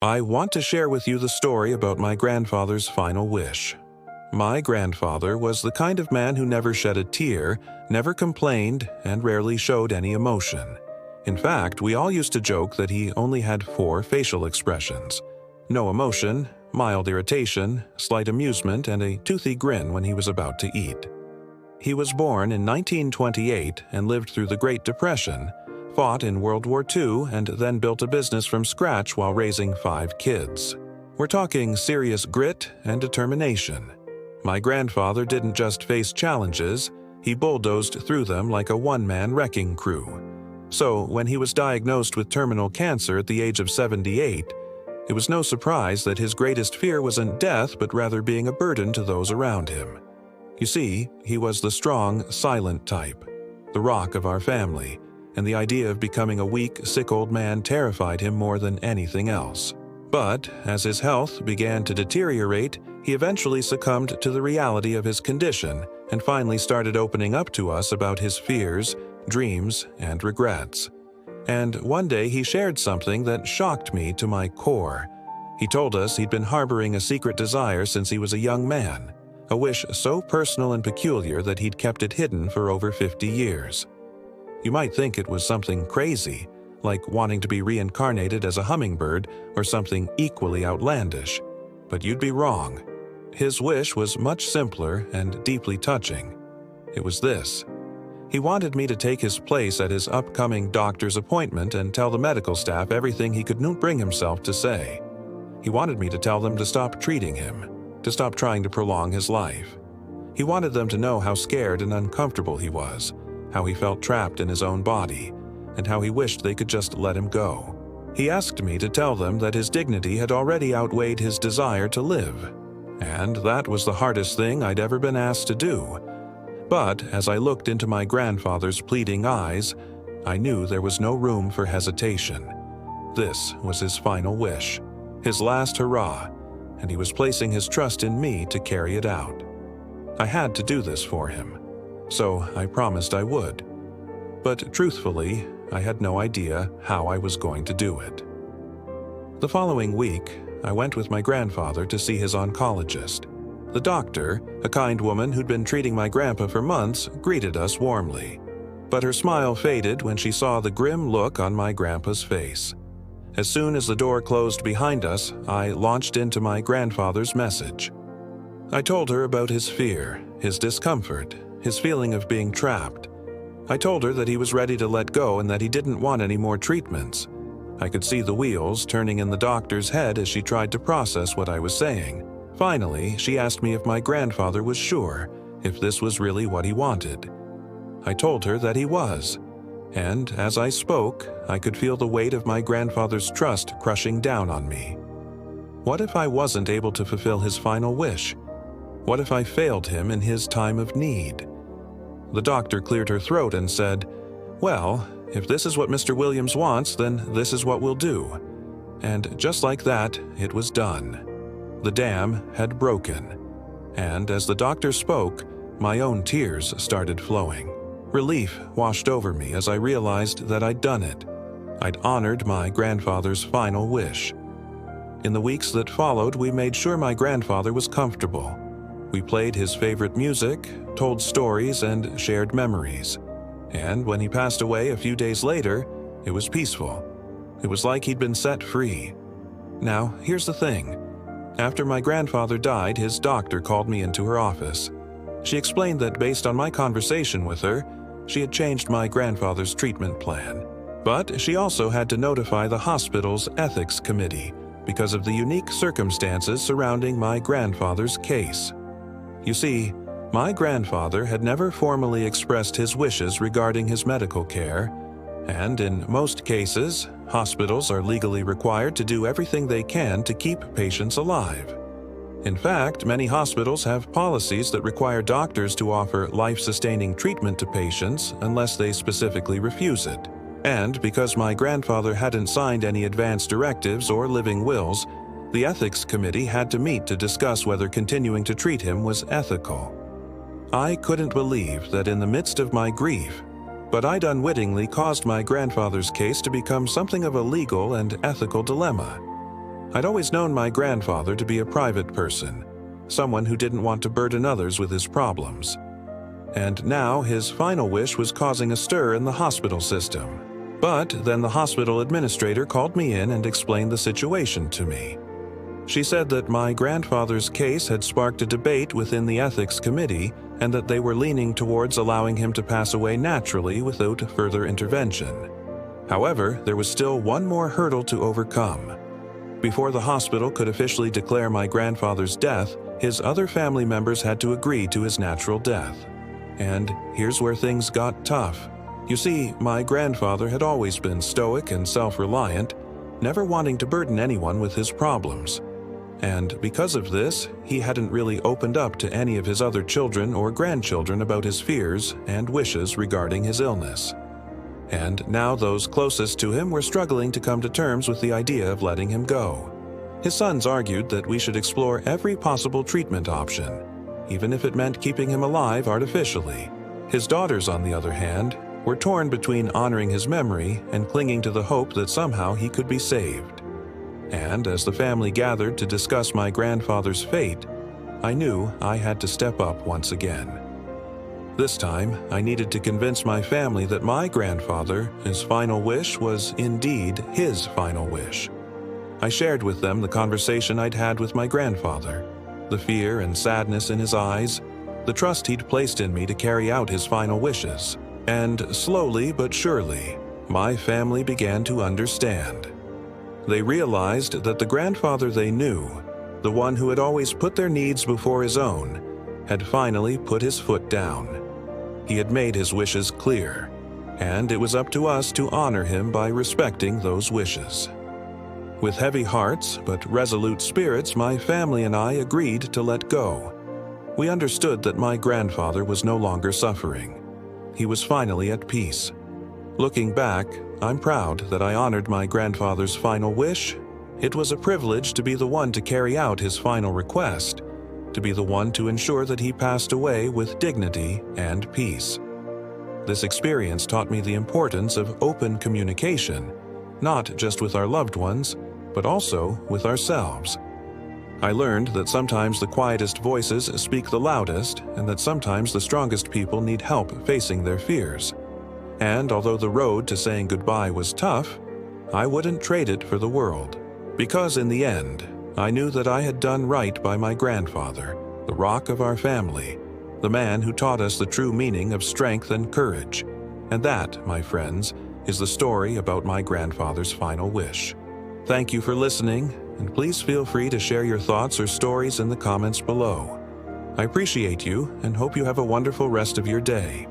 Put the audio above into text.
I want to share with you the story about my grandfather's final wish. My grandfather was the kind of man who never shed a tear, never complained, and rarely showed any emotion. In fact, we all used to joke that he only had 4 facial expressions: no emotion, mild irritation, slight amusement, and a toothy grin when he was about to eat. He was born in 1928 and lived through the Great Depression, fought in World War II, and then built a business from scratch while raising 5 kids. We're talking serious grit and determination. My grandfather didn't just face challenges, he bulldozed through them like a one-man wrecking crew. So, when he was diagnosed with terminal cancer at the age of 78, it was no surprise that his greatest fear wasn't death but rather being a burden to those around him. You see, he was the strong, silent type, the rock of our family, and the idea of becoming a weak, sick old man terrified him more than anything else. But as his health began to deteriorate, he eventually succumbed to the reality of his condition and finally started opening up to us about his fears, dreams, and regrets. And one day he shared something that shocked me to my core. He told us he'd been harboring a secret desire since he was a young man, a wish so personal and peculiar that he'd kept it hidden for over 50 years. You might think it was something crazy, like wanting to be reincarnated as a hummingbird or something equally outlandish. But you'd be wrong. His wish was much simpler and deeply touching. It was this. He wanted me to take his place at his upcoming doctor's appointment and tell the medical staff everything he could not bring himself to say. He wanted me to tell them to stop treating him, to stop trying to prolong his life. He wanted them to know how scared and uncomfortable he was, how he felt trapped in his own body, and how he wished they could just let him go. He asked me to tell them that his dignity had already outweighed his desire to live, and that was the hardest thing I'd ever been asked to do. But as I looked into my grandfather's pleading eyes, I knew there was no room for hesitation. This was his final wish, his last hurrah, and he was placing his trust in me to carry it out. I had to do this for him, so I promised I would. But truthfully, I had no idea how I was going to do it. The following week, I went with my grandfather to see his oncologist. The doctor, a kind woman who'd been treating my grandpa for months, greeted us warmly. But her smile faded when she saw the grim look on my grandpa's face. As soon as the door closed behind us, I launched into my grandfather's message. I told her about his fear, his discomfort, his feeling of being trapped. I told her that he was ready to let go and that he didn't want any more treatments. I could see the wheels turning in the doctor's head as she tried to process what I was saying. Finally, she asked me if my grandfather was sure, if this was really what he wanted. I told her that he was, and as I spoke, I could feel the weight of my grandfather's trust crushing down on me. What if I wasn't able to fulfill his final wish? What if I failed him in his time of need? The doctor cleared her throat and said, "Well, if this is what Mr. Williams wants, then this is what we'll do." And just like that, it was done. The dam had broken. And as the doctor spoke, my own tears started flowing. Relief washed over me as I realized that I'd done it. I'd honored my grandfather's final wish. In the weeks that followed, we made sure my grandfather was comfortable. We played his favorite music, told stories, and shared memories. And when he passed away a few days later, it was peaceful. It was like he'd been set free. Now, here's the thing. After my grandfather died, his doctor called me into her office. She explained that based on my conversation with her, she had changed my grandfather's treatment plan. But she also had to notify the hospital's ethics committee because of the unique circumstances surrounding my grandfather's case. You see, my grandfather had never formally expressed his wishes regarding his medical care, and in most cases, hospitals are legally required to do everything they can to keep patients alive. In fact, many hospitals have policies that require doctors to offer life-sustaining treatment to patients unless they specifically refuse it. And because my grandfather hadn't signed any advance directives or living wills, the ethics committee had to meet to discuss whether continuing to treat him was ethical. I couldn't believe that in the midst of my grief, but I'd unwittingly caused my grandfather's case to become something of a legal and ethical dilemma. I'd always known my grandfather to be a private person, someone who didn't want to burden others with his problems. And now his final wish was causing a stir in the hospital system. But then the hospital administrator called me in and explained the situation to me. She said that my grandfather's case had sparked a debate within the ethics committee and that they were leaning towards allowing him to pass away naturally without further intervention. However, there was still one more hurdle to overcome. Before the hospital could officially declare my grandfather's death, his other family members had to agree to his natural death. And here's where things got tough. You see, my grandfather had always been stoic and self-reliant, never wanting to burden anyone with his problems. And because of this, he hadn't really opened up to any of his other children or grandchildren about his fears and wishes regarding his illness. And now those closest to him were struggling to come to terms with the idea of letting him go. His sons argued that we should explore every possible treatment option, even if it meant keeping him alive artificially. His daughters, on the other hand, were torn between honoring his memory and clinging to the hope that somehow he could be saved. And as the family gathered to discuss my grandfather's fate, I knew I had to step up once again. This time, I needed to convince my family that my grandfather, his final wish, was indeed his final wish. I shared with them the conversation I'd had with my grandfather, the fear and sadness in his eyes, the trust he'd placed in me to carry out his final wishes. And slowly but surely, my family began to understand. They realized that the grandfather they knew, the one who had always put their needs before his own, had finally put his foot down. He had made his wishes clear, and it was up to us to honor him by respecting those wishes. With heavy hearts but resolute spirits, my family and I agreed to let go. We understood that my grandfather was no longer suffering. He was finally at peace. Looking back, I'm proud that I honored my grandfather's final wish. It was a privilege to be the one to carry out his final request, to be the one to ensure that he passed away with dignity and peace. This experience taught me the importance of open communication, not just with our loved ones, but also with ourselves. I learned that sometimes the quietest voices speak the loudest, and that sometimes the strongest people need help facing their fears. And although the road to saying goodbye was tough, I wouldn't trade it for the world. Because in the end, I knew that I had done right by my grandfather, the rock of our family, the man who taught us the true meaning of strength and courage. And that, my friends, is the story about my grandfather's final wish. Thank you for listening, and please feel free to share your thoughts or stories in the comments below. I appreciate you and hope you have a wonderful rest of your day.